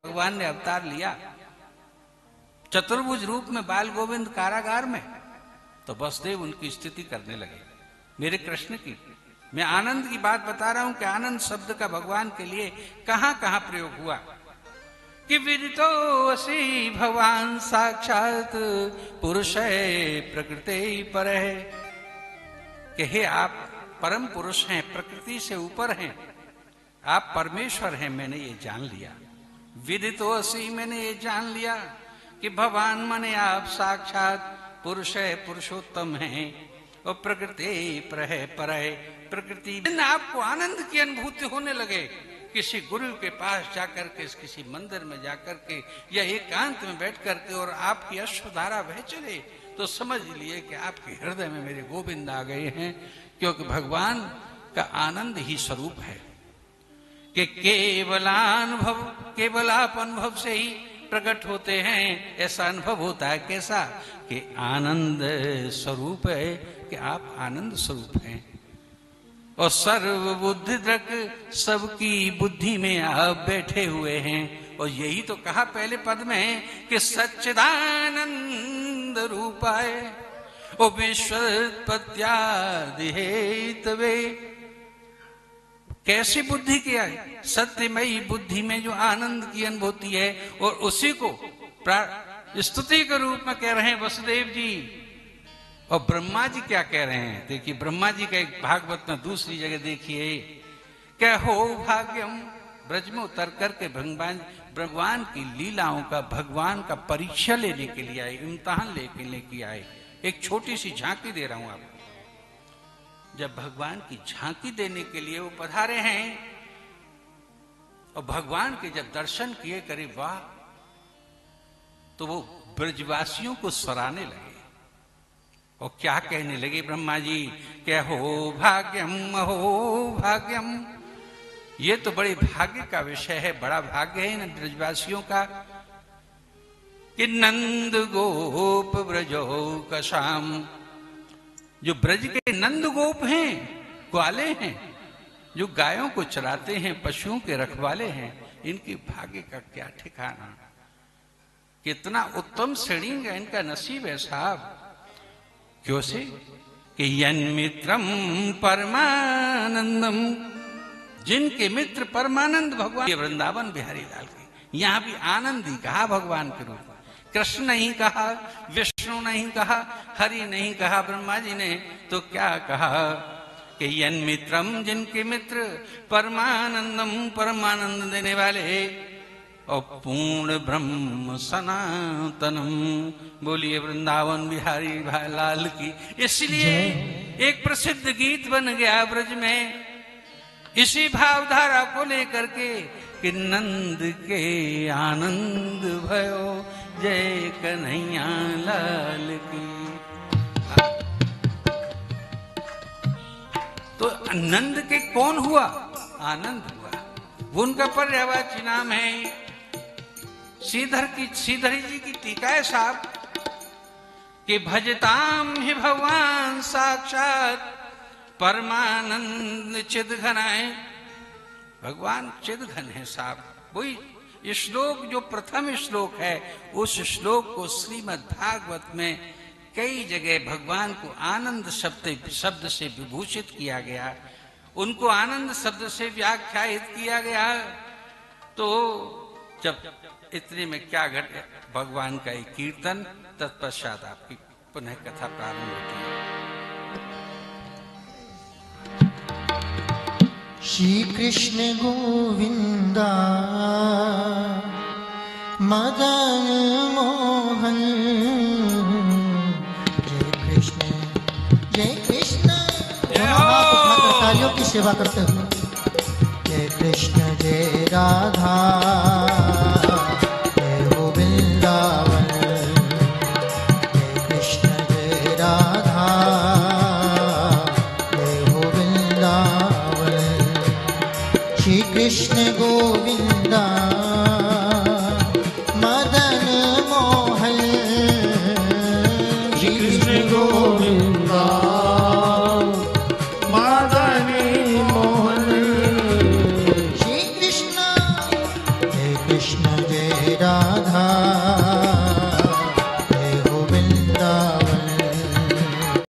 भगवान ने अवतार लिया चतुर्भुज रूप में बाल गोविंद कारागार में, तो वसुदेव उनकी स्थिति करने लगे। मेरे कृष्ण की, मैं आनंद की बात बता रहा हूं कि आनंद शब्द का भगवान के लिए कहां कहां प्रयोग हुआ कि विदितो असि भगवान साक्षात पुरुष है प्रकृति पर है, कि हे आप परम पुरुष हैं, प्रकृति से ऊपर हैं, आप परमेश्वर हैं, मैंने ये जान लिया। विदितो असि, मैंने ये जान लिया कि भगवान माने आप साक्षात पुरुष है, पुरुषोत्तम है, और प्रकृति पर है, प्रकृति। आपको आनंद की अनुभूति होने लगे किसी गुरु के पास जाकर के, किसी मंदिर में जाकर के या एकांत में बैठ करके, और आपकी अश्रुधारा बह चले, तो समझ लिए कि आपके हृदय में मेरे गोविंद आ गए हैं, क्योंकि भगवान का आनंद ही स्वरूप है कि केवलानुभव, केवलाप अनुभव से ही प्रकट होते हैं। ऐसा अनुभव होता है कैसा कि आनंद स्वरूप है, कि आप आनंद स्वरूप हैं, और सर्व बुद्धि दृक, सबकी बुद्धि में आप बैठे हुए हैं। और यही तो कहा पहले पद में कि सच्चिदानंद रूपाय ओ विश्वोत्पत्त्यादि हेतवे। कैसी बुद्धि की है? सत्यमयी बुद्धि में जो आनंद की अनुभूति है, और उसी को स्तुति के रूप में कह रहे हैं वसुदेव जी। और ब्रह्मा जी क्या कह रहे हैं? देखिए ब्रह्मा जी का एक भागवत में दूसरी जगह देखिए, क्या हो भाग्यम, ब्रज में उतर करके भगवान की लीलाओं का, भगवान का परीक्षा लेने के लिए आए, इम्तिहान लेके आए। एक छोटी सी झांकी दे रहा हूं आपको। जब भगवान की झांकी देने के लिए वो पधारे हैं, और भगवान के जब दर्शन किए, करे वाह, तो वो ब्रजवासियों को सराहने लगे और क्या कहने लगे ब्रह्मा जी, क्या हो भाग्यम, हो भाग्यम, ये तो बड़े भाग्य का विषय है, बड़ा भाग्य है इन ब्रजवासियों का कि नंद गोप ब्रजो कशाम, जो ब्रज के नंद गोप हैं, ग्वाले हैं, जो गायों को चराते हैं, पशुओं के रखवाले हैं, इनके भाग्य का क्या ठिकाना, कितना उत्तम श्रेणी का इनका नसीब है साहब। क्यों से कि यन मित्रम परमानंदम, जिनके मित्र परमानंद भगवान, वृंदावन बिहारी लाल के, यहां भी आनंद ही कहा भगवान के रूप में। कृष्ण नहीं कहा, विष्णु नहीं कहा, हरि नहीं कहा ब्रह्मा जी ने, तो क्या कहा कि यन मित्रम, जिनके मित्र परमानंदम, परमानंद देने वाले, और पूर्ण ब्रह्म सनातनम। बोलिए वृंदावन बिहारी लाल की। इसलिए एक प्रसिद्ध गीत बन गया ब्रज में इसी भावधारा को लेकर के कि नंद के आनंद भयो, जय कन्हैया लाल की। तो नंद के कौन हुआ? आनंद हुआ। वो उनका पर्यायवाची नाम है। श्रीधरी जी की टीका है साहब कि भजताम ही भगवान साक्षात परमानंद चिदघन है। भगवान चिदघन है साहब। वही श्लोक जो प्रथम श्लोक है, उस श्लोक को श्रीमद् भागवत में कई जगह भगवान को आनंद शब्द से विभूषित किया गया, उनको आनंद शब्द से व्याख्यायित किया गया। तो जब इतने में क्या घटे, भगवान का एक कीर्तन, तत्पश्चात आपकी पुनः कथा प्रारंभ होती है। श्री कृष्ण गोविंदा मदन मोहन, जय कृष्ण जय कृष्ण। तालियों की सेवा करते हुए जय कृष्ण जय राधा, जय हो वृंदावन, जय कृष्ण जय राधा, जय हो वृंदावन। श्री कृष्ण गोविंदा मदन मोहन, श्री कृष्ण गोविंदा मदन मोहन। श्री कृष्ण जय जय राधा।